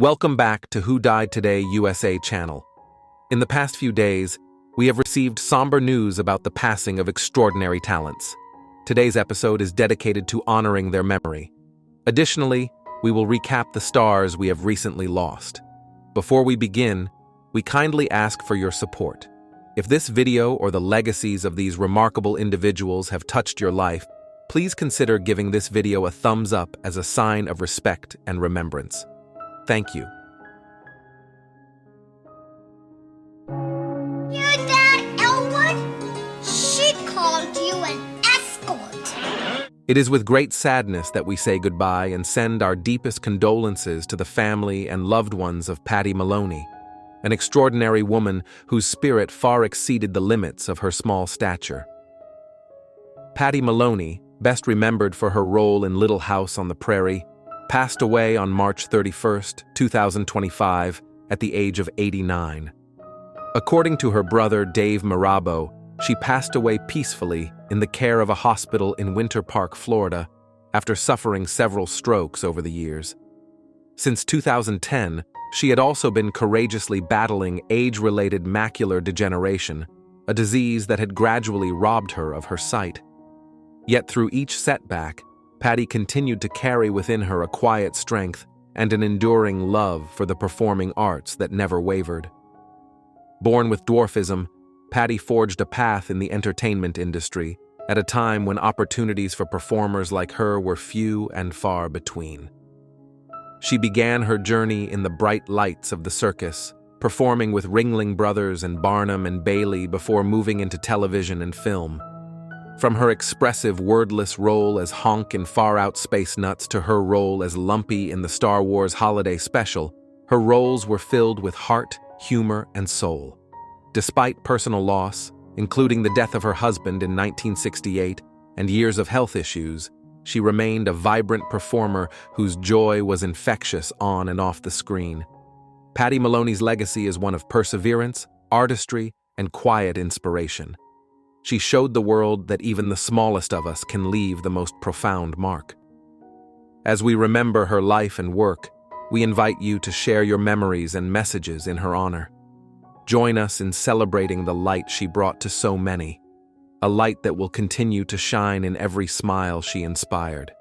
Welcome back to Who Died Today USA channel. In the past few days, we have received somber news about the passing of extraordinary talents. Today's episode is dedicated to honoring their memory. Additionally, we will recap the stars we have recently lost. Before we begin, we kindly ask for your support. If this video or the legacies of these remarkable individuals have touched your life, please consider giving this video a thumbs up as a sign of respect and remembrance. Thank you. Your dad, Elwood? She called you an escort. It is with great sadness that we say goodbye and send our deepest condolences to the family and loved ones of Patty Maloney, an extraordinary woman whose spirit far exceeded the limits of her small stature. Patty Maloney, best remembered for her role in Little House on the Prairie, passed away on March 31, 2025, at the age of 89. According to her brother Dave Mirabo, she passed away peacefully in the care of a hospital in Winter Park, Florida, after suffering several strokes over the years. Since 2010, she had also been courageously battling age-related macular degeneration, a disease that had gradually robbed her of her sight. Yet through each setback, Patty continued to carry within her a quiet strength and an enduring love for the performing arts that never wavered. Born with dwarfism, Patty forged a path in the entertainment industry at a time when opportunities for performers like her were few and far between. She began her journey in the bright lights of the circus, performing with Ringling Brothers and Barnum and Bailey before moving into television and film. From her expressive wordless role as Honk in Far Out Space Nuts to her role as Lumpy in the Star Wars Holiday Special, her roles were filled with heart, humor, and soul. Despite personal loss, including the death of her husband in 1968 and years of health issues, she remained a vibrant performer whose joy was infectious on and off the screen. Patty Maloney's legacy is one of perseverance, artistry, and quiet inspiration. She showed the world that even the smallest of us can leave the most profound mark. As we remember her life and work, we invite you to share your memories and messages in her honor. Join us in celebrating the light she brought to so many, a light that will continue to shine in every smile she inspired.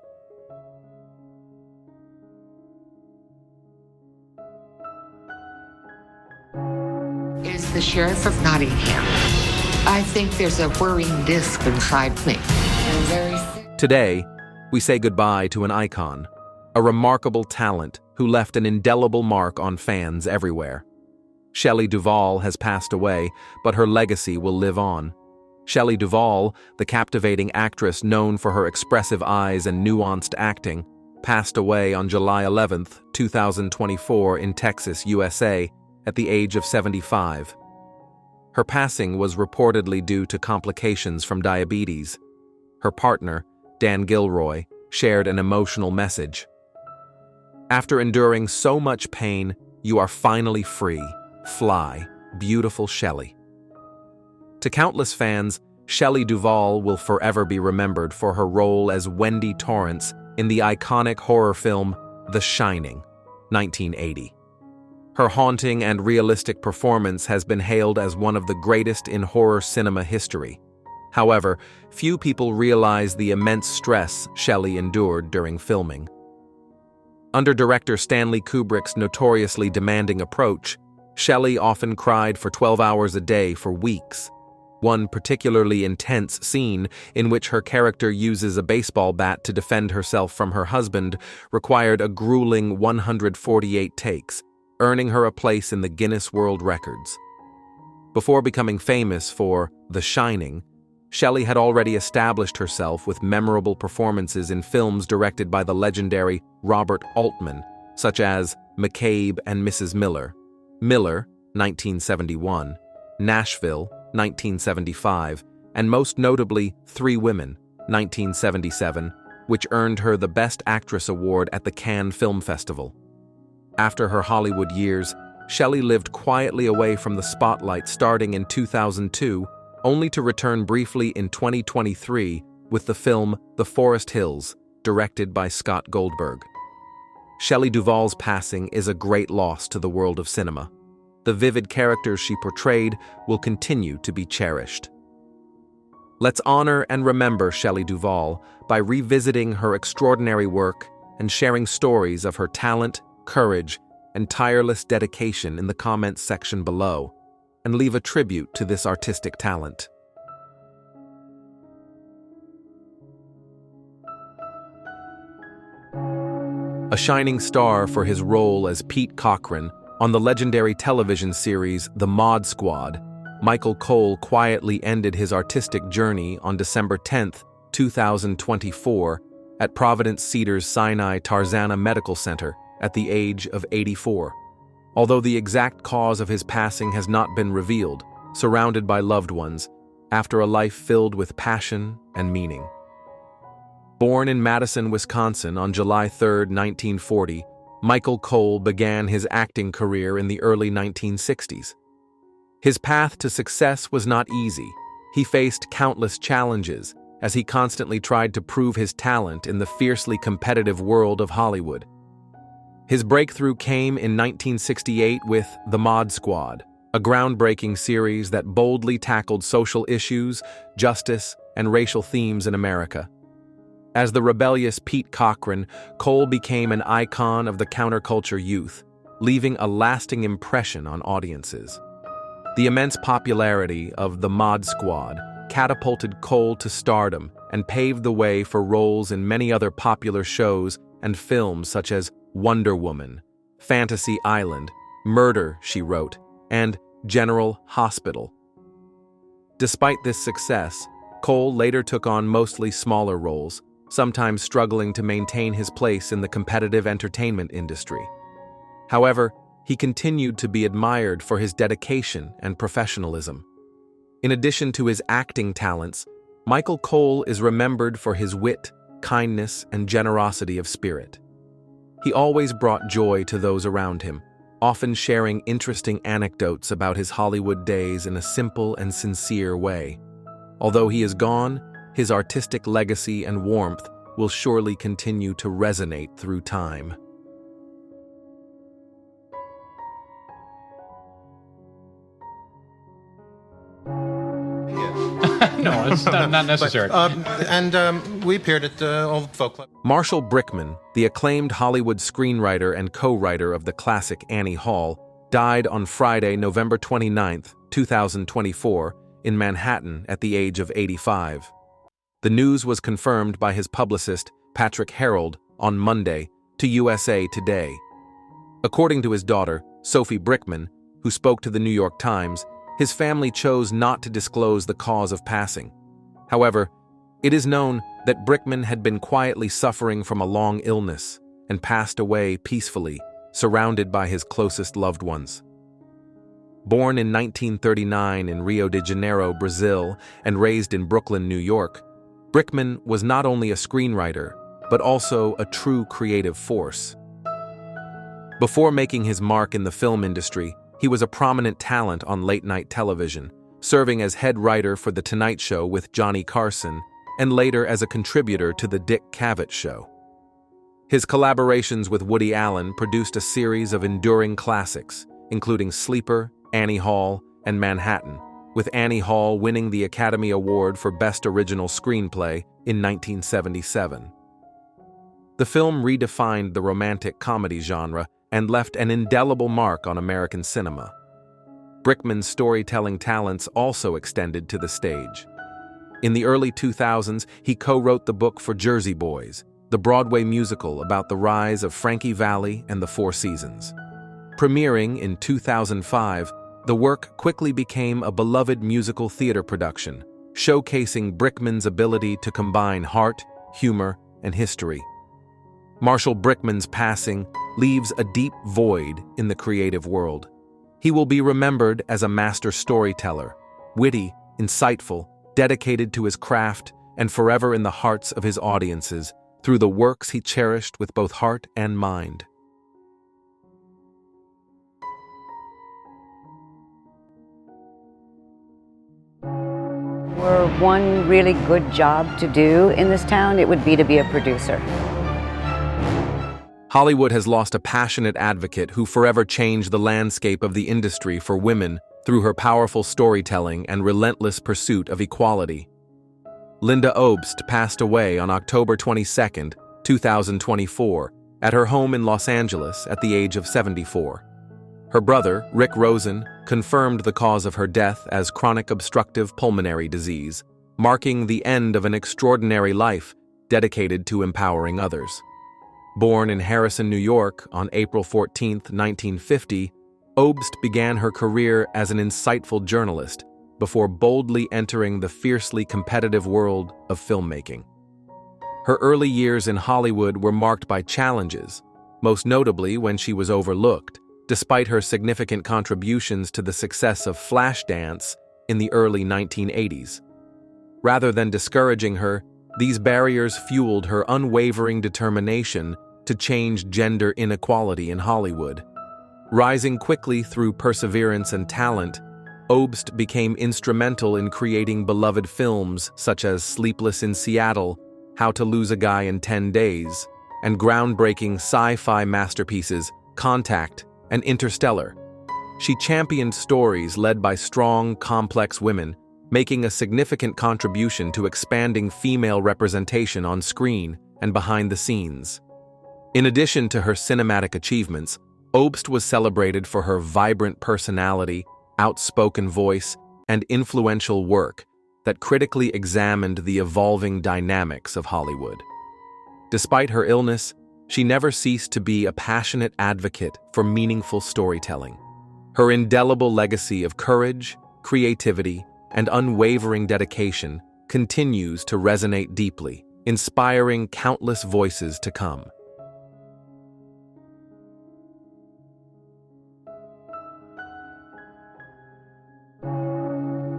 Is the Sheriff of Nottingham. I think there's a whirring disc inside me. Today, we say goodbye to an icon, a remarkable talent who left an indelible mark on fans everywhere. Shelley Duvall has passed away, but her legacy will live on. Shelley Duvall, the captivating actress known for her expressive eyes and nuanced acting, passed away on July 11, 2024 in Texas, USA, at the age of 75. Her passing was reportedly due to complications from diabetes. Her partner, Dan Gilroy, shared an emotional message. After enduring so much pain, you are finally free. Fly, beautiful Shelley. To countless fans, Shelley Duvall will forever be remembered for her role as Wendy Torrance in the iconic horror film The Shining, 1980. Her haunting and realistic performance has been hailed as one of the greatest in horror cinema history. However, few people realize the immense stress Shelley endured during filming. Under director Stanley Kubrick's notoriously demanding approach, Shelley often cried for 12 hours a day for weeks. One particularly intense scene, in which her character uses a baseball bat to defend herself from her husband, required a grueling 148 takes, earning her a place in the Guinness World Records. Before becoming famous for The Shining, Shelley had already established herself with memorable performances in films directed by the legendary Robert Altman, such as McCabe and Mrs. Miller, Miller, 1971, Nashville, 1975, and most notably Three Women, 1977, which earned her the Best Actress award at the Cannes Film Festival. After her Hollywood years, Shelley lived quietly away from the spotlight starting in 2002, only to return briefly in 2023 with the film The Forest Hills, directed by Scott Goldberg. Shelley Duvall's passing is a great loss to the world of cinema. The vivid characters she portrayed will continue to be cherished. Let's honor and remember Shelley Duvall by revisiting her extraordinary work and sharing stories of her talent, courage, and tireless dedication in the comments section below, and leave a tribute to this artistic talent. A shining star for his role as Pete Cochran on the legendary television series The Mod Squad, Michael Cole quietly ended his artistic journey on December 10, 2024, at Providence Cedars-Sinai Tarzana Medical Center at the age of 84. Although the exact cause of his passing has not been revealed, surrounded by loved ones, after a life filled with passion and meaning. Born in Madison, Wisconsin on July 3, 1940, Michael Cole began his acting career in the early 1960s. His path to success was not easy. He faced countless challenges as he constantly tried to prove his talent in the fiercely competitive world of Hollywood. His breakthrough came in 1968 with The Mod Squad, a groundbreaking series that boldly tackled social issues, justice, and racial themes in America. As the rebellious Pete Cochran, Cole became an icon of the counterculture youth, leaving a lasting impression on audiences. The immense popularity of The Mod Squad catapulted Cole to stardom and paved the way for roles in many other popular shows and films such as Wonder Woman, Fantasy Island, Murder, She Wrote, and General Hospital. Despite this success, Cole later took on mostly smaller roles, sometimes struggling to maintain his place in the competitive entertainment industry. However, he continued to be admired for his dedication and professionalism. In addition to his acting talents, Michael Cole is remembered for his wit, kindness, and generosity of spirit. He always brought joy to those around him, often sharing interesting anecdotes about his Hollywood days in a simple and sincere way. Although he is gone, his artistic legacy and warmth will surely continue to resonate through time. No, it's not necessary. We appeared at Old Folk Club. Marshall Brickman, the acclaimed Hollywood screenwriter and co-writer of the classic Annie Hall, died on Friday, November 29, 2024, in Manhattan at the age of 85. The news was confirmed by his publicist, Patrick Harold, on Monday to USA Today. According to his daughter, Sophie Brickman, who spoke to the New York Times, his family chose not to disclose the cause of passing. However, it is known that Brickman had been quietly suffering from a long illness and passed away peacefully, surrounded by his closest loved ones. Born in 1939 in Rio de Janeiro, Brazil, and raised in Brooklyn, New York, Brickman was not only a screenwriter, but also a true creative force. Before making his mark in the film industry, he was a prominent talent on late-night television, serving as head writer for The Tonight Show with Johnny Carson, and later as a contributor to The Dick Cavett Show. His collaborations with Woody Allen produced a series of enduring classics, including Sleeper, Annie Hall, and Manhattan, with Annie Hall winning the Academy Award for Best Original Screenplay in 1977. The film redefined the romantic comedy genre and left an indelible mark on American cinema. Brickman's storytelling talents also extended to the stage. In the early 2000s, he co-wrote the book for Jersey Boys, the Broadway musical about the rise of Frankie Valli and the Four Seasons. Premiering in 2005, the work quickly became a beloved musical theater production, showcasing Brickman's ability to combine heart, humor, and history. Marshall Brickman's passing leaves a deep void in the creative world. He will be remembered as a master storyteller, witty, insightful, dedicated to his craft, and forever in the hearts of his audiences through the works he cherished with both heart and mind. Were one really good job to do in this town, it would be to be a producer. Hollywood has lost a passionate advocate who forever changed the landscape of the industry for women through her powerful storytelling and relentless pursuit of equality. Linda Obst passed away on October 22, 2024, at her home in Los Angeles at the age of 74. Her brother, Rick Rosen, confirmed the cause of her death as chronic obstructive pulmonary disease, marking the end of an extraordinary life dedicated to empowering others. Born in Harrison, New York on April 14, 1950, Obst began her career as an insightful journalist before boldly entering the fiercely competitive world of filmmaking. Her early years in Hollywood were marked by challenges, most notably when she was overlooked, despite her significant contributions to the success of Flashdance in the early 1980s. Rather than discouraging her, these barriers fueled her unwavering determination to change gender inequality in Hollywood. Rising quickly through perseverance and talent, Obst became instrumental in creating beloved films such as Sleepless in Seattle, How to Lose a Guy in 10 Days, and groundbreaking sci-fi masterpieces Contact and Interstellar. She championed stories led by strong, complex women, making a significant contribution to expanding female representation on screen and behind the scenes. In addition to her cinematic achievements, Obst was celebrated for her vibrant personality, outspoken voice, and influential work that critically examined the evolving dynamics of Hollywood. Despite her illness, she never ceased to be a passionate advocate for meaningful storytelling. Her indelible legacy of courage, creativity, and unwavering dedication continues to resonate deeply, inspiring countless voices to come.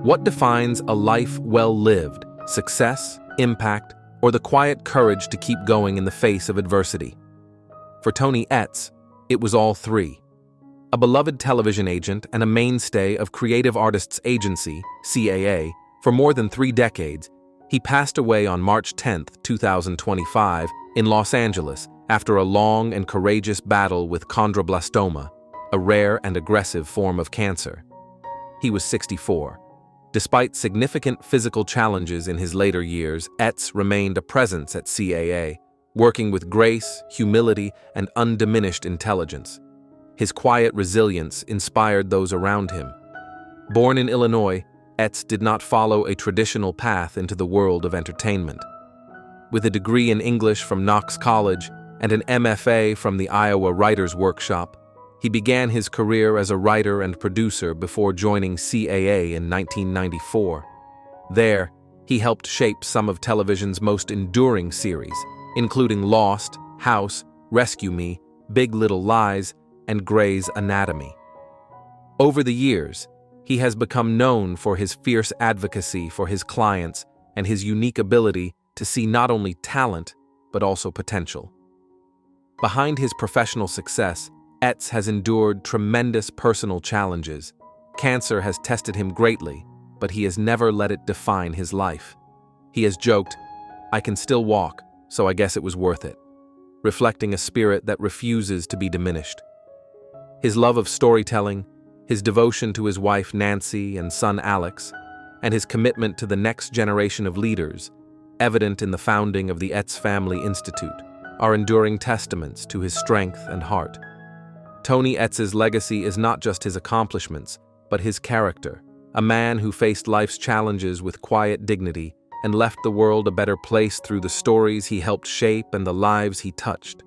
What defines a life well lived? Success, impact, or the quiet courage to keep going in the face of adversity? For Tony Etz, it was all three. A beloved television agent and a mainstay of Creative Artists Agency, CAA, for more than 3 decades, he passed away on March 10, 2025, in Los Angeles after a long and courageous battle with chondroblastoma, a rare and aggressive form of cancer. He was 64. Despite significant physical challenges in his later years, Etz remained a presence at CAA, working with grace, humility, and undiminished intelligence. His quiet resilience inspired those around him. Born in Illinois, Etz did not follow a traditional path into the world of entertainment. With a degree in English from Knox College and an MFA from the Iowa Writers' Workshop, he began his career as a writer and producer before joining CAA in 1994. There, he helped shape some of television's most enduring series, including Lost, House, Rescue Me, Big Little Lies, and Grey's Anatomy. Over the years, he has become known for his fierce advocacy for his clients and his unique ability to see not only talent, but also potential. Behind his professional success, Etz has endured tremendous personal challenges. Cancer has tested him greatly, but he has never let it define his life. He has joked, "I can still walk, so I guess it was worth it," reflecting a spirit that refuses to be diminished. His love of storytelling, his devotion to his wife Nancy and son Alex, and his commitment to the next generation of leaders, evident in the founding of the Etz Family Institute, are enduring testaments to his strength and heart. Tony Etz's legacy is not just his accomplishments, but his character, a man who faced life's challenges with quiet dignity and left the world a better place through the stories he helped shape and the lives he touched.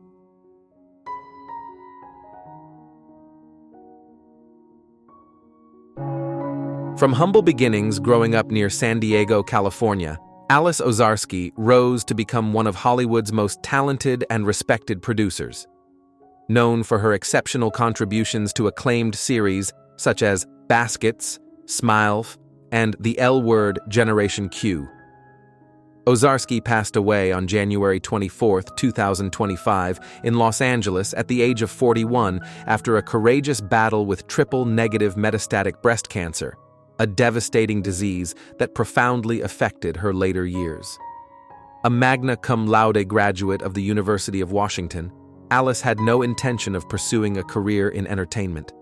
From humble beginnings growing up near San Diego, California, Alice Ozarski rose to become one of Hollywood's most talented and respected producers. Known for her exceptional contributions to acclaimed series such as Baskets, Smilf, and The L Word Generation Q. Ozarski passed away on January 24, 2025, in Los Angeles at the age of 41 after a courageous battle with triple-negative metastatic breast cancer, a devastating disease that profoundly affected her later years. A magna cum laude graduate of the University of Washington, Alice had no intention of pursuing a career in entertainment.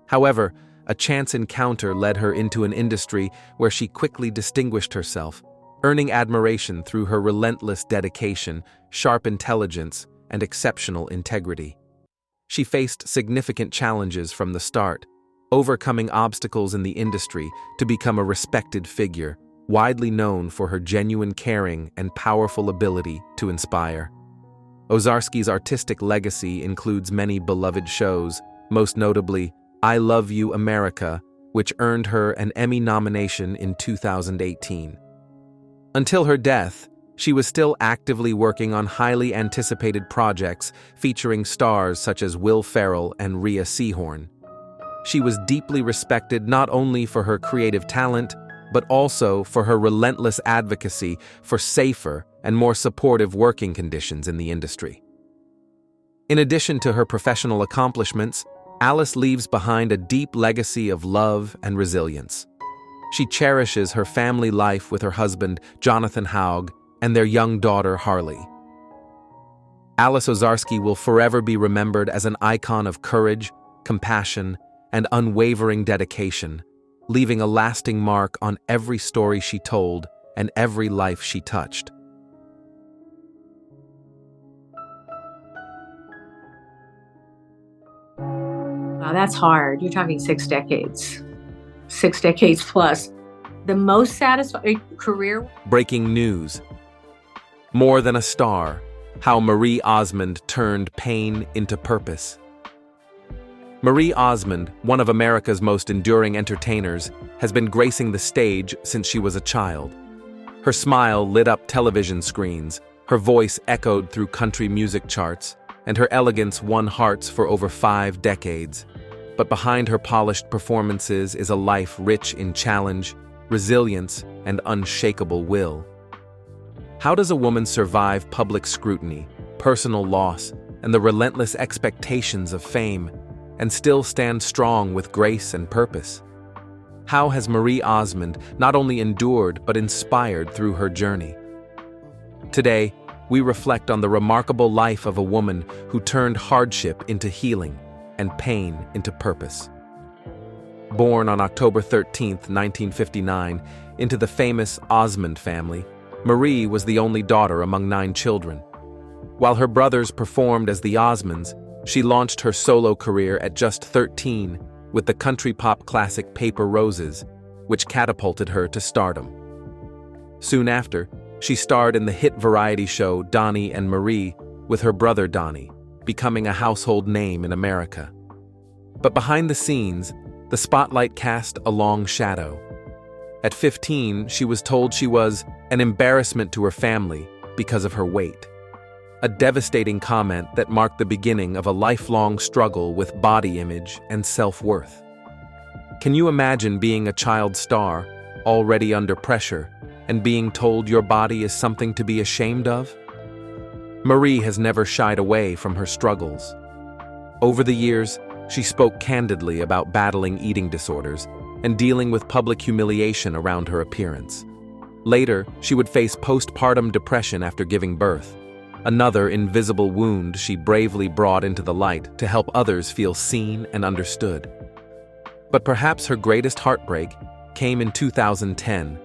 However, a chance encounter led her into an industry where she quickly distinguished herself, earning admiration through her relentless dedication, sharp intelligence, and exceptional integrity. She faced significant challenges from the start, overcoming obstacles in the industry to become a respected figure, widely known for her genuine caring and powerful ability to inspire. Ozarski's artistic legacy includes many beloved shows, most notably I Love You, America, which earned her an Emmy nomination in 2018. Until her death, she was still actively working on highly anticipated projects featuring stars such as Will Ferrell and Rhea Seehorn. She was deeply respected not only for her creative talent, but also for her relentless advocacy for safer and more supportive working conditions in the industry. In addition to her professional accomplishments, Alice leaves behind a deep legacy of love and resilience. She cherishes her family life with her husband, Jonathan Haug, and their young daughter, Harley. Alice Ozarski will forever be remembered as an icon of courage, compassion, and unwavering dedication, leaving a lasting mark on every story she told and every life she touched. Wow, that's hard. You're talking 6 decades. 6 decades plus. The most satisfying career. Breaking news. More than a star, how Marie Osmond turned pain into purpose. Marie Osmond, one of America's most enduring entertainers, has been gracing the stage since she was a child. Her smile lit up television screens, her voice echoed through country music charts, and her elegance won hearts for over 5 decades. But behind her polished performances is a life rich in challenge, resilience, and unshakable will. How does a woman survive public scrutiny, personal loss, and the relentless expectations of fame, and still stand strong with grace and purpose? How has Marie Osmond not only endured but inspired through her journey? Today, we reflect on the remarkable life of a woman who turned hardship into healing and pain into purpose. Born on October 13, 1959, into the famous Osmond family, Marie was the only daughter among 9 children. While her brothers performed as the Osmonds, she launched her solo career at just 13 with the country pop classic Paper Roses, which catapulted her to stardom. Soon after, she starred in the hit variety show Donnie and Marie with her brother Donnie, becoming a household name in America. But behind the scenes, the spotlight cast a long shadow. At 15, she was told she was an embarrassment to her family because of her weight. A devastating comment that marked the beginning of a lifelong struggle with body image and self-worth. Can you imagine being a child star, already under pressure, and being told your body is something to be ashamed of? Marie has never shied away from her struggles. Over the years, she spoke candidly about battling eating disorders and dealing with public humiliation around her appearance. Later, she would face postpartum depression after giving birth, another invisible wound she bravely brought into the light to help others feel seen and understood. But perhaps her greatest heartbreak came in 2010,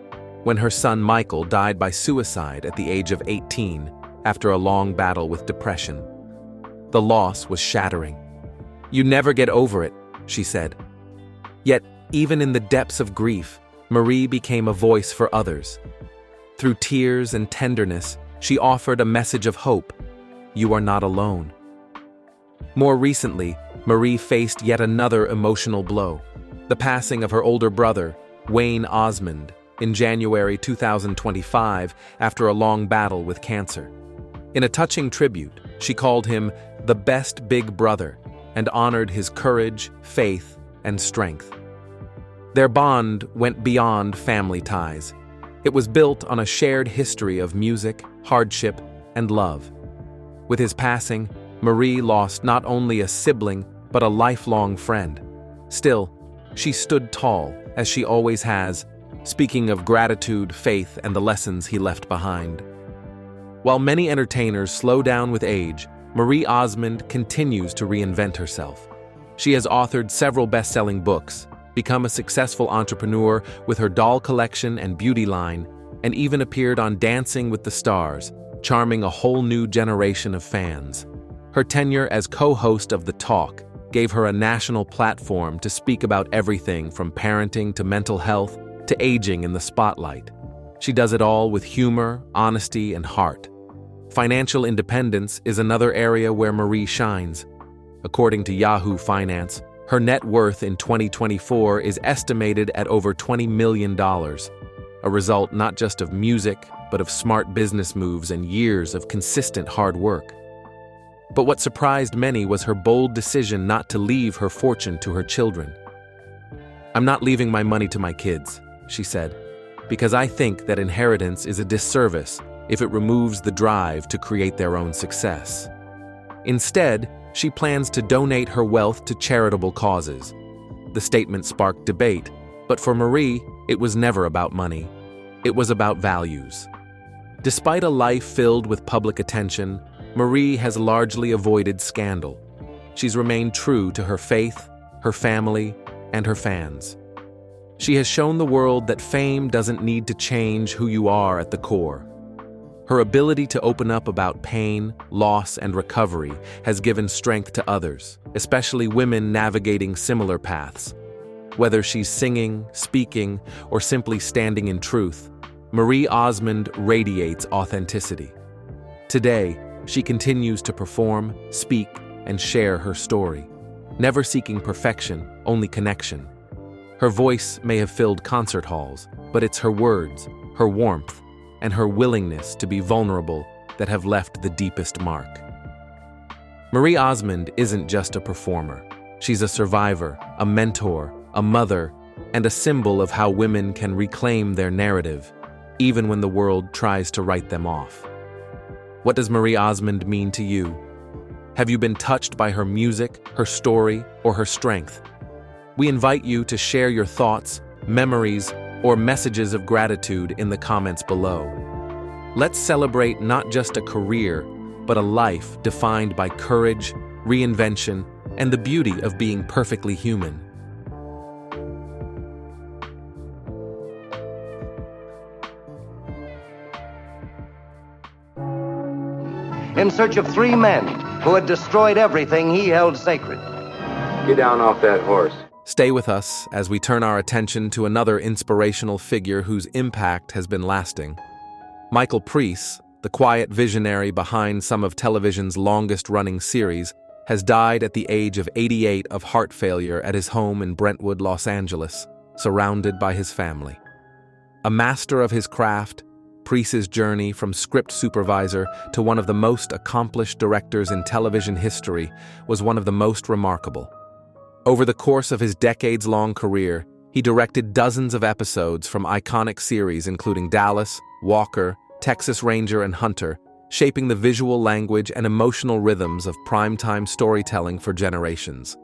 when her son Michael died by suicide at the age of 18 after a long battle with depression. The loss was shattering. "You never get over it," she said. Yet, even in the depths of grief, Marie became a voice for others. Through tears and tenderness, she offered a message of hope. You are not alone. More recently, Marie faced yet another emotional blow, the passing of her older brother, Wayne Osmond, in January 2025 after a long battle with cancer. In a touching tribute, she called him the best big brother and honored his courage, faith, and strength. Their bond went beyond family ties. It was built on a shared history of music, hardship, and love. With his passing, Marie lost not only a sibling, but a lifelong friend. Still, she stood tall, as she always has, speaking of gratitude, faith, and the lessons he left behind. While many entertainers slow down with age, Marie Osmond continues to reinvent herself. She has authored several best-selling books, become a successful entrepreneur with her doll collection and beauty line, and even appeared on Dancing with the Stars, charming a whole new generation of fans. Her tenure as co-host of The Talk gave her a national platform to speak about everything from parenting to mental health to aging in the spotlight. She does it all with humor, honesty, and heart. Financial independence is another area where Marie shines. According to Yahoo Finance, her net worth in 2024 is estimated at over $20 million, a result not just of music, but of smart business moves and years of consistent hard work. But what surprised many was her bold decision not to leave her fortune to her children. "I'm not leaving my money to my kids," she said, "because I think that inheritance is a disservice if it removes the drive to create their own success." Instead, she plans to donate her wealth to charitable causes. The statement sparked debate, but for Marie, it was never about money. It was about values. Despite a life filled with public attention, Marie has largely avoided scandal. She's remained true to her faith, her family, and her fans. She has shown the world that fame doesn't need to change who you are at the core. Her ability to open up about pain, loss, and recovery has given strength to others, especially women navigating similar paths. Whether she's singing, speaking, or simply standing in truth, Marie Osmond radiates authenticity. Today, she continues to perform, speak, and share her story, never seeking perfection, only connection. Her voice may have filled concert halls, but it's her words, her warmth, and her willingness to be vulnerable that have left the deepest mark. Marie Osmond isn't just a performer. She's a survivor, a mentor, a mother, and a symbol of how women can reclaim their narrative, even when the world tries to write them off. What does Marie Osmond mean to you? Have you been touched by her music, her story, or her strength? We invite you to share your thoughts, memories, or messages of gratitude in the comments below. Let's celebrate not just a career, but a life defined by courage, reinvention, and the beauty of being perfectly human. In search of three men who had destroyed everything he held sacred. Get down off that horse. Stay with us as we turn our attention to another inspirational figure whose impact has been lasting. Michael Preece, the quiet visionary behind some of television's longest-running series, has died at the age of 88 of heart failure at his home in Brentwood, Los Angeles, surrounded by his family. A master of his craft, Preece's journey from script supervisor to one of the most accomplished directors in television history was one of the most remarkable. Over the course of his decades-long career, he directed dozens of episodes from iconic series including Dallas, Walker, Texas Ranger, and Hunter, shaping the visual language and emotional rhythms of primetime storytelling for generations.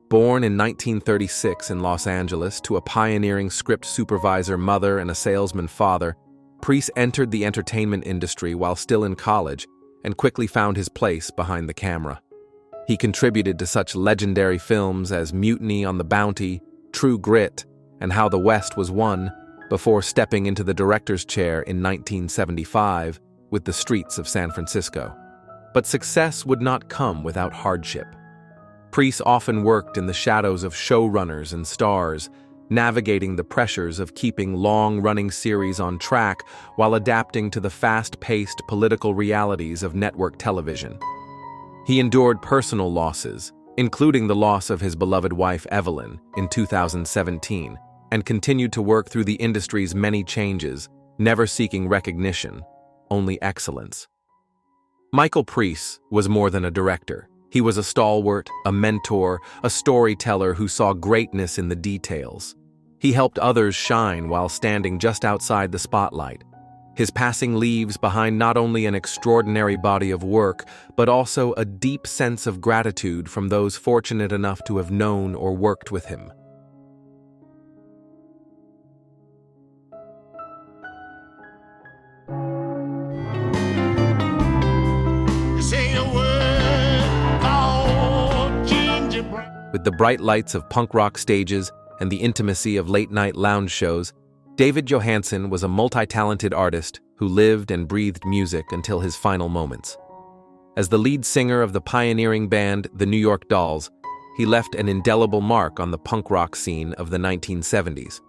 Born in 1936 in Los Angeles to a pioneering script supervisor mother and a salesman father, Preece entered the entertainment industry while still in college and quickly found his place behind the camera. He contributed to such legendary films as Mutiny on the Bounty, True Grit, and How the West Was Won, before stepping into the director's chair in 1975 with The Streets of San Francisco. But success would not come without hardship. Preece often worked in the shadows of showrunners and stars, navigating the pressures of keeping long-running series on track while adapting to the fast-paced political realities of network television. He endured personal losses, including the loss of his beloved wife Evelyn in 2017, and continued to work through the industry's many changes, never seeking recognition, only excellence. Michael Preece was more than a director. He was a stalwart, a mentor, a storyteller who saw greatness in the details. He helped others shine while standing just outside the spotlight. His passing leaves behind not only an extraordinary body of work, but also a deep sense of gratitude from those fortunate enough to have known or worked with him. This ain't a With the bright lights of punk rock stages and the intimacy of late-night lounge shows, David Johansen was a multi-talented artist who lived and breathed music until his final moments. As the lead singer of the pioneering band The New York Dolls, he left an indelible mark on the punk rock scene of the 1970s.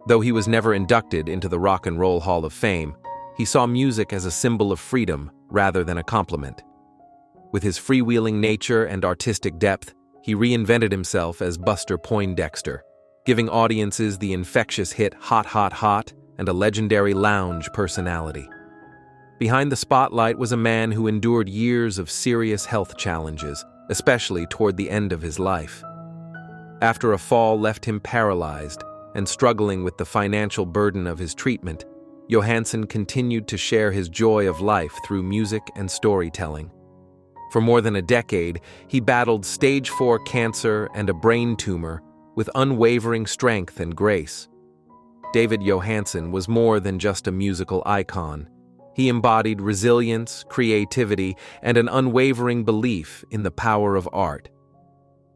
Though he was never inducted into the Rock and Roll Hall of Fame, he saw music as a symbol of freedom rather than a compliment. With his freewheeling nature and artistic depth, he reinvented himself as Buster Poindexter, giving audiences the infectious hit Hot, Hot, Hot and a legendary lounge personality. Behind the spotlight was a man who endured years of serious health challenges, especially toward the end of his life. After a fall left him paralyzed and struggling with the financial burden of his treatment, Johansen continued to share his joy of life through music and storytelling. For more than a decade, he battled stage 4 cancer and a brain tumor with unwavering strength and grace. David Johansen was more than just a musical icon. He embodied resilience, creativity, and an unwavering belief in the power of art.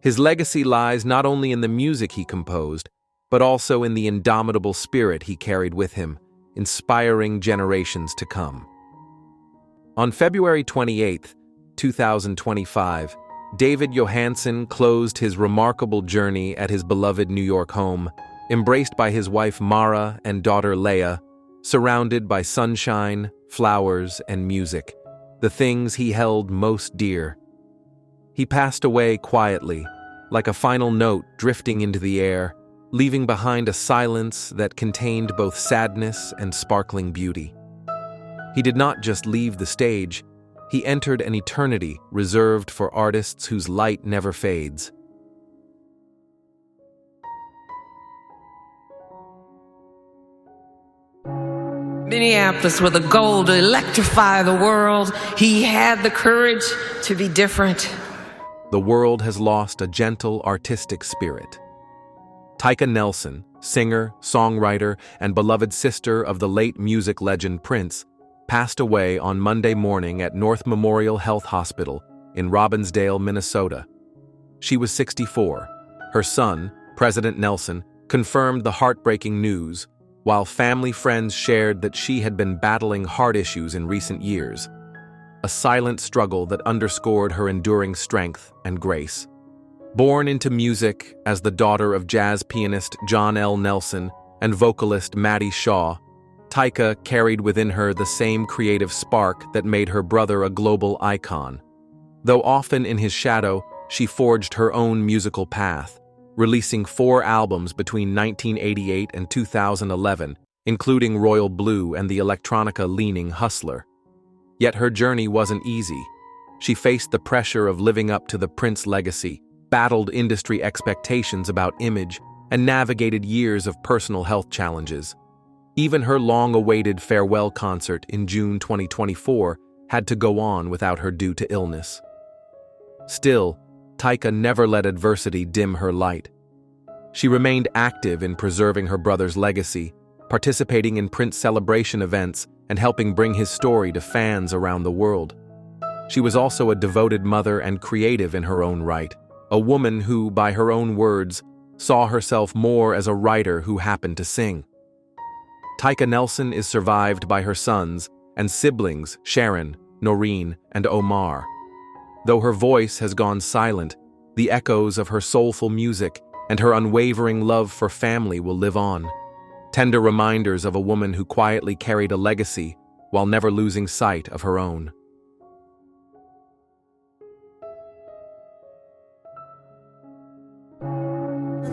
His legacy lies not only in the music he composed, but also in the indomitable spirit he carried with him, inspiring generations to come. On February 28, 2025, David Johansen closed his remarkable journey at his beloved New York home, embraced by his wife Mara and daughter Leia, surrounded by sunshine, flowers, and music, the things he held most dear. He passed away quietly, like a final note drifting into the air, leaving behind a silence that contained both sadness and sparkling beauty. He did not just leave the stage, he entered an eternity reserved for artists whose light never fades. Minneapolis with a goal to electrify the world. He had the courage to be different. The world has lost a gentle, artistic spirit. Tyka Nelson, singer, songwriter, and beloved sister of the late music legend Prince, passed away on Monday morning at North Memorial Health Hospital in Robbinsdale, Minnesota. She was 64. Her son, President Nelson, confirmed the heartbreaking news, while family friends shared that she had been battling heart issues in recent years, a silent struggle that underscored her enduring strength and grace. Born into music as the daughter of jazz pianist John L. Nelson and vocalist Maddie Shaw, Tyka carried within her the same creative spark that made her brother a global icon. Though often in his shadow, she forged her own musical path, releasing 4 albums between 1988 and 2011, including Royal Blue and the electronica-leaning Hustler. Yet her journey wasn't easy. She faced the pressure of living up to the Prince legacy, battled industry expectations about image, and navigated years of personal health challenges. Even her long-awaited farewell concert in June 2024 had to go on without her due to illness. Still, Tyka never let adversity dim her light. She remained active in preserving her brother's legacy, participating in Prince celebration events and helping bring his story to fans around the world. She was also a devoted mother and creative in her own right, a woman who, by her own words, saw herself more as a writer who happened to sing. Tyka Nelson is survived by her sons and siblings Sharon, Noreen, and Omar. Though her voice has gone silent, the echoes of her soulful music and her unwavering love for family will live on. Tender reminders of a woman who quietly carried a legacy while never losing sight of her own.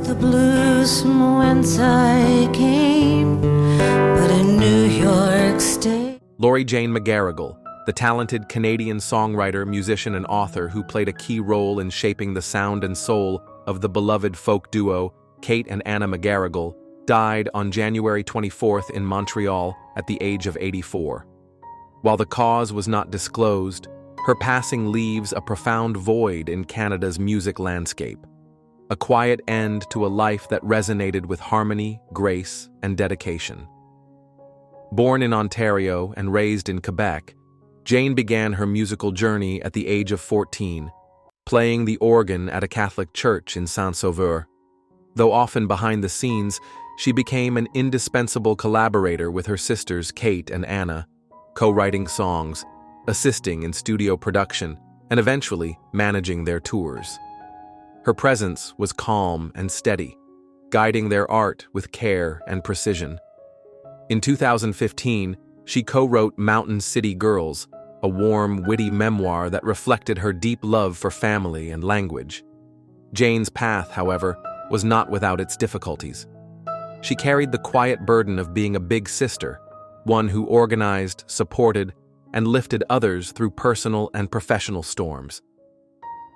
The blues from whence I came, but in New York State. Laurie Jane McGarrigle, the talented Canadian songwriter, musician, and author who played a key role in shaping the sound and soul of the beloved folk duo Kate and Anna McGarrigle, died on January 24th in Montreal at the age of 84. While the cause was not disclosed, her passing leaves a profound void in Canada's music landscape, a quiet end to a life that resonated with harmony, grace, and dedication. Born in Ontario and raised in Quebec, Jane began her musical journey at the age of 14, playing the organ at a Catholic church in Saint-Sauveur. Though often behind the scenes, she became an indispensable collaborator with her sisters Kate and Anna, co-writing songs, assisting in studio production, and eventually managing their tours. Her presence was calm and steady, guiding their art with care and precision. In 2015, she co-wrote Mountain City Girls, a warm, witty memoir that reflected her deep love for family and language. Jane's path, however, was not without its difficulties. She carried the quiet burden of being a big sister, one who organized, supported, and lifted others through personal and professional storms.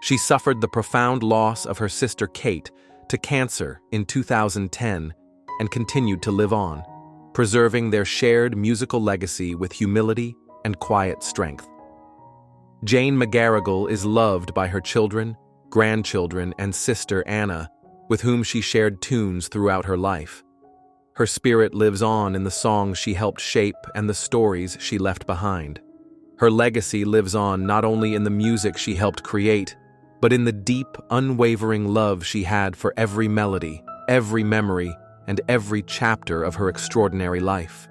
She suffered the profound loss of her sister Kate to cancer in 2010 and continued to live on, preserving their shared musical legacy with humility and quiet strength. Jane McGarrigle is loved by her children, grandchildren, and sister Anna, with whom she shared tunes throughout her life. Her spirit lives on in the songs she helped shape and the stories she left behind. Her legacy lives on not only in the music she helped create, but in the deep, unwavering love she had for every melody, every memory, and every chapter of her extraordinary life.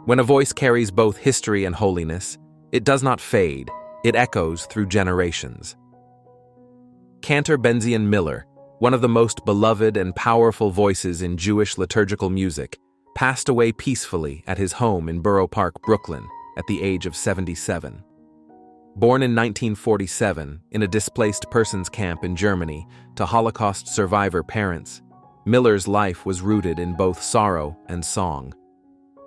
When a voice carries both history and holiness, it does not fade, it echoes through generations. Cantor Benzion Miller, one of the most beloved and powerful voices in Jewish liturgical music, passed away peacefully at his home in Borough Park, Brooklyn, at the age of 77. Born in 1947 in a displaced persons camp in Germany to Holocaust survivor parents, Miller's life was rooted in both sorrow and song.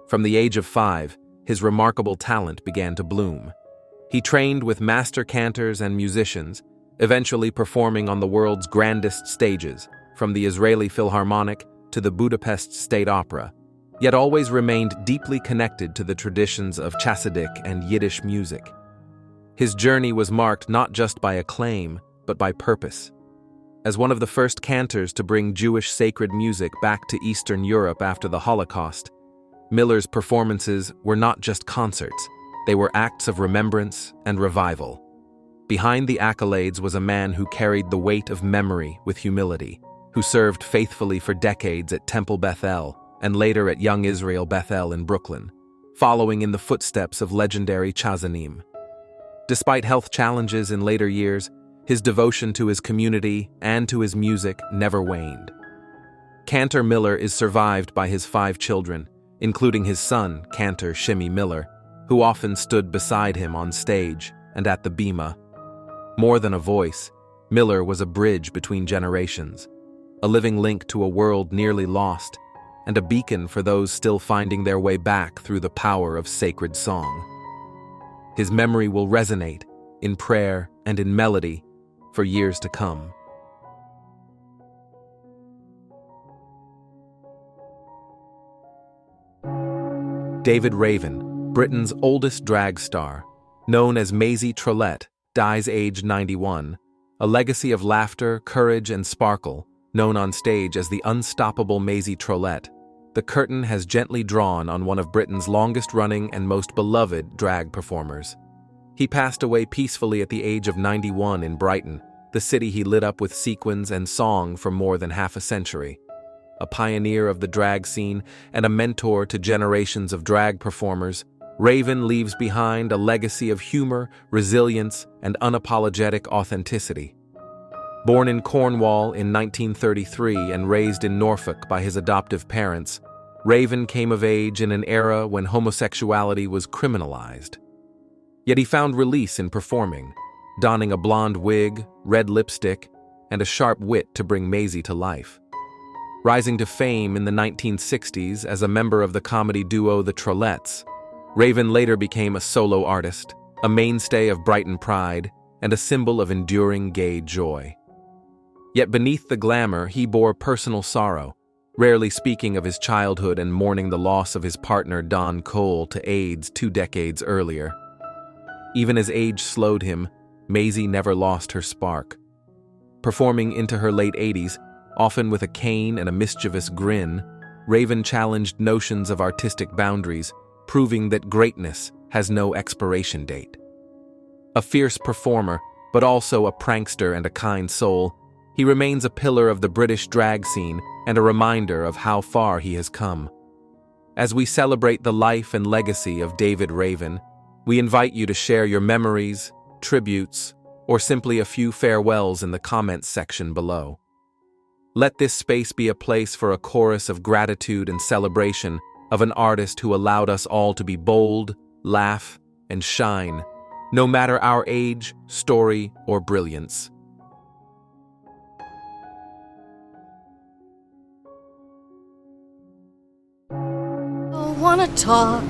From the age of 5, his remarkable talent began to bloom. He trained with master cantors and musicians, eventually performing on the world's grandest stages, from the Israeli Philharmonic to the Budapest State Opera, yet always remained deeply connected to the traditions of Chassidic and Yiddish music. His journey was marked not just by acclaim, but by purpose. As one of the first cantors to bring Jewish sacred music back to Eastern Europe after the Holocaust, Miller's performances were not just concerts, they were acts of remembrance and revival. Behind the accolades was a man who carried the weight of memory with humility, who served faithfully for decades at Temple Bethel and later at Young Israel Bethel in Brooklyn, following in the footsteps of legendary Chazanim. Despite health challenges in later years, his devotion to his community and to his music never waned. Cantor Miller is survived by his 5 children, including his son, Cantor Shimmy Miller, who often stood beside him on stage and at the bima. More than a voice, Miller was a bridge between generations, a living link to a world nearly lost, and a beacon for those still finding their way back through the power of sacred song. His memory will resonate in prayer and in melody for years to come. David Raven, Britain's oldest drag star, known as Maisie Trolette, dies aged 91, a legacy of laughter, courage, and sparkle, known on stage as the unstoppable Maisie Trolette. The curtain has gently drawn on one of Britain's longest-running and most beloved drag performers. He passed away peacefully at the age of 91 in Brighton, the city he lit up with sequins and song for more than half a century. A pioneer of the drag scene and a mentor to generations of drag performers, Raven leaves behind a legacy of humor, resilience, and unapologetic authenticity. Born in Cornwall in 1933 and raised in Norfolk by his adoptive parents, Raven came of age in an era when homosexuality was criminalized. Yet he found release in performing, donning a blonde wig, red lipstick, and a sharp wit to bring Maisie to life. Rising to fame in the 1960s as a member of the comedy duo The Trollettes, Raven later became a solo artist, a mainstay of Brighton pride, and a symbol of enduring gay joy. Yet beneath the glamour, he bore personal sorrow, rarely speaking of his childhood and mourning the loss of his partner Don Cole to AIDS 2 decades earlier. Even as age slowed him, Maisie never lost her spark. Performing into her late 80s, often with a cane and a mischievous grin, Raven challenged notions of artistic boundaries, proving that greatness has no expiration date. A fierce performer, but also a prankster and a kind soul, he remains a pillar of the British drag scene and a reminder of how far he has come. As we celebrate the life and legacy of David Raven, we invite you to share your memories, tributes, or simply a few farewells in the comments section below. Let this space be a place for a chorus of gratitude and celebration of an artist who allowed us all to be bold, laugh, and shine, no matter our age, story, or brilliance. Wanna talk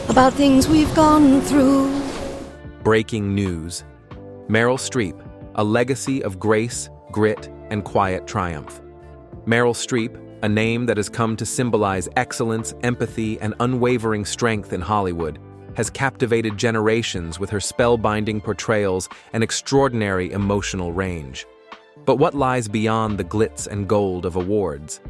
about things we've gone through. Breaking news. Meryl Streep, a legacy of grace, grit, and quiet triumph. Meryl Streep, a name that has come to symbolize excellence, empathy, and unwavering strength in Hollywood, has captivated generations with her spellbinding portrayals and extraordinary emotional range. But what lies beyond the glitz and gold of awards?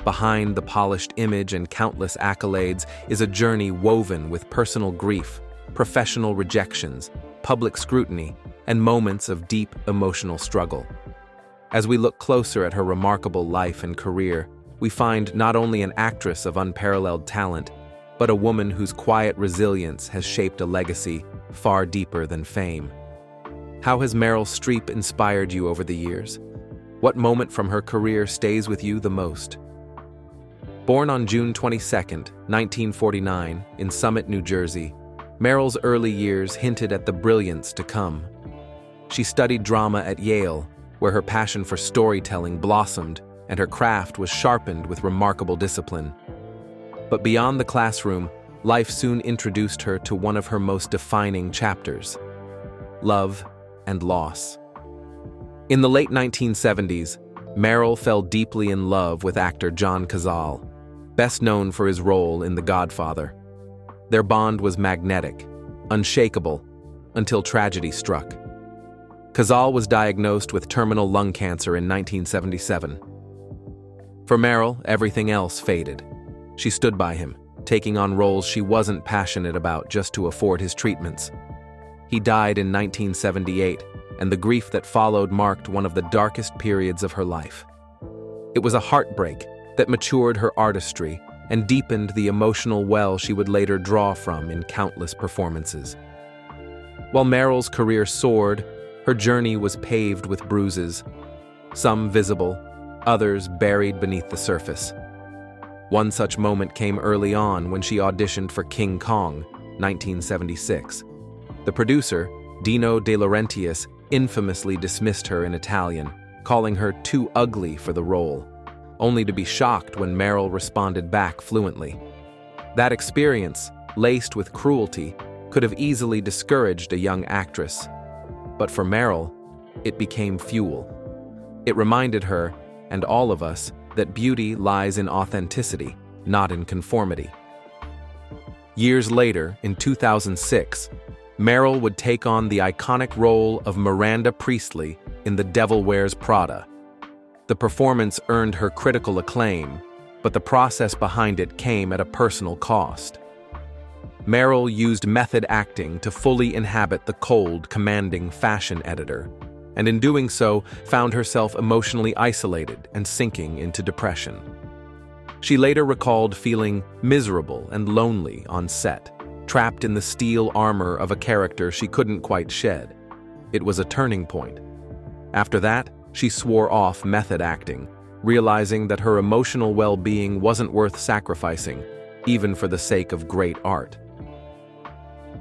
Behind the polished image and countless accolades is a journey woven with personal grief, professional rejections, public scrutiny, and moments of deep emotional struggle. As we look closer at her remarkable life and career, we find not only an actress of unparalleled talent, but a woman whose quiet resilience has shaped a legacy far deeper than fame. How has Meryl Streep inspired you over the years? What moment from her career stays with you the most? Born on June 22, 1949, in Summit, New Jersey, Meryl's early years hinted at the brilliance to come. She studied drama at Yale, where her passion for storytelling blossomed and her craft was sharpened with remarkable discipline. But beyond the classroom, life soon introduced her to one of her most defining chapters: love and loss. In the late 1970s, Meryl fell deeply in love with actor John Cazale, best known for his role in The Godfather. Their bond was magnetic, unshakable, until tragedy struck. Cazale was diagnosed with terminal lung cancer in 1977. For Meryl, everything else faded. She stood by him, taking on roles she wasn't passionate about just to afford his treatments. He died in 1978, and the grief that followed marked one of the darkest periods of her life. It was a heartbreak that matured her artistry and deepened the emotional well she would later draw from in countless performances. While Meryl's career soared, her journey was paved with bruises, some visible, others buried beneath the surface. One such moment came early on when she auditioned for King Kong, 1976. The producer, Dino De Laurentiis, infamously dismissed her in Italian, calling her too ugly for the role, only to be shocked when Meryl responded back fluently. That experience, laced with cruelty, could have easily discouraged a young actress. But for Meryl, it became fuel. It reminded her, and all of us, that beauty lies in authenticity, not in conformity. Years later, in 2006, Meryl would take on the iconic role of Miranda Priestley in The Devil Wears Prada. The performance earned her critical acclaim, but the process behind it came at a personal cost. Meryl used method acting to fully inhabit the cold, commanding fashion editor, and in doing so, found herself emotionally isolated and sinking into depression. She later recalled feeling miserable and lonely on set, trapped in the steel armor of a character she couldn't quite shed. It was a turning point. After that, she swore off method acting, realizing that her emotional well-being wasn't worth sacrificing, even for the sake of great art.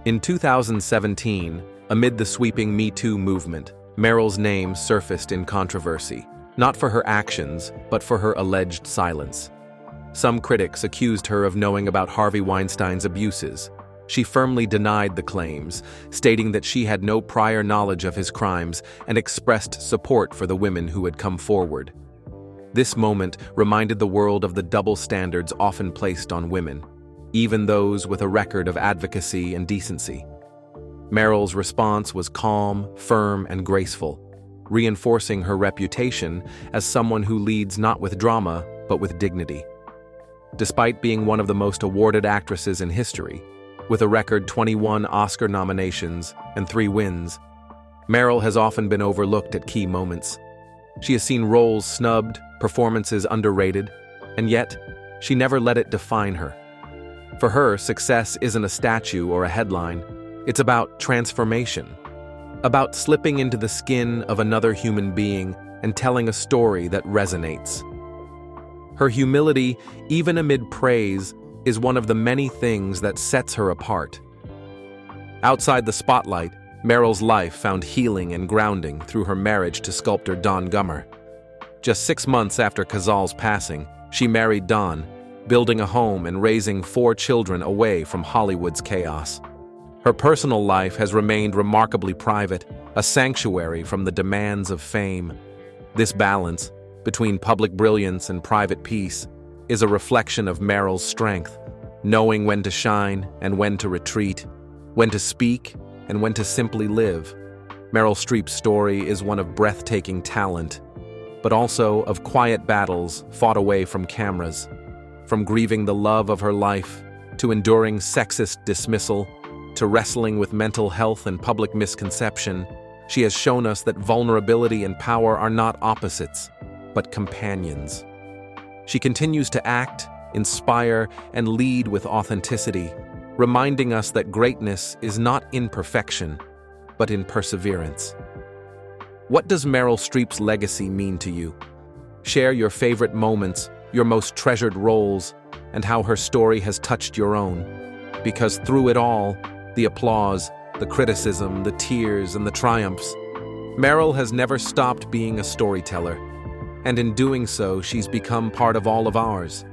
In 2017, amid the sweeping Me Too movement, Meryl's name surfaced in controversy, not for her actions, but for her alleged silence. Some critics accused her of knowing about Harvey Weinstein's abuses. She firmly denied the claims, stating that she had no prior knowledge of his crimes and expressed support for the women who had come forward. This moment reminded the world of the double standards often placed on women, even those with a record of advocacy and decency. Meryl's response was calm, firm, and graceful, reinforcing her reputation as someone who leads not with drama, but with dignity. Despite being one of the most awarded actresses in history, with a record 21 Oscar nominations and 3 wins, Meryl has often been overlooked at key moments. She has seen roles snubbed, performances underrated, and yet, she never let it define her. For her, success isn't a statue or a headline. It's about transformation, about slipping into the skin of another human being and telling a story that resonates. Her humility, even amid praise, is one of the many things that sets her apart. Outside the spotlight, Meryl's life found healing and grounding through her marriage to sculptor Don Gummer. Just 6 months after Cazal's passing, she married Don, building a home and raising 4 children away from Hollywood's chaos. Her personal life has remained remarkably private, a sanctuary from the demands of fame. This balance between public brilliance and private peace is a reflection of Meryl's strength, knowing when to shine and when to retreat, when to speak and when to simply live. Meryl Streep's story is one of breathtaking talent, but also of quiet battles fought away from cameras. From grieving the love of her life, to enduring sexist dismissal, to wrestling with mental health and public misconception, she has shown us that vulnerability and power are not opposites, but companions. She continues to act, inspire, and lead with authenticity, reminding us that greatness is not in perfection, but in perseverance. What does Meryl Streep's legacy mean to you? Share your favorite moments, your most treasured roles, and how her story has touched your own. Because through it all, the applause, the criticism, the tears, and the triumphs, Meryl has never stopped being a storyteller. And in doing so, she's become part of all of ours.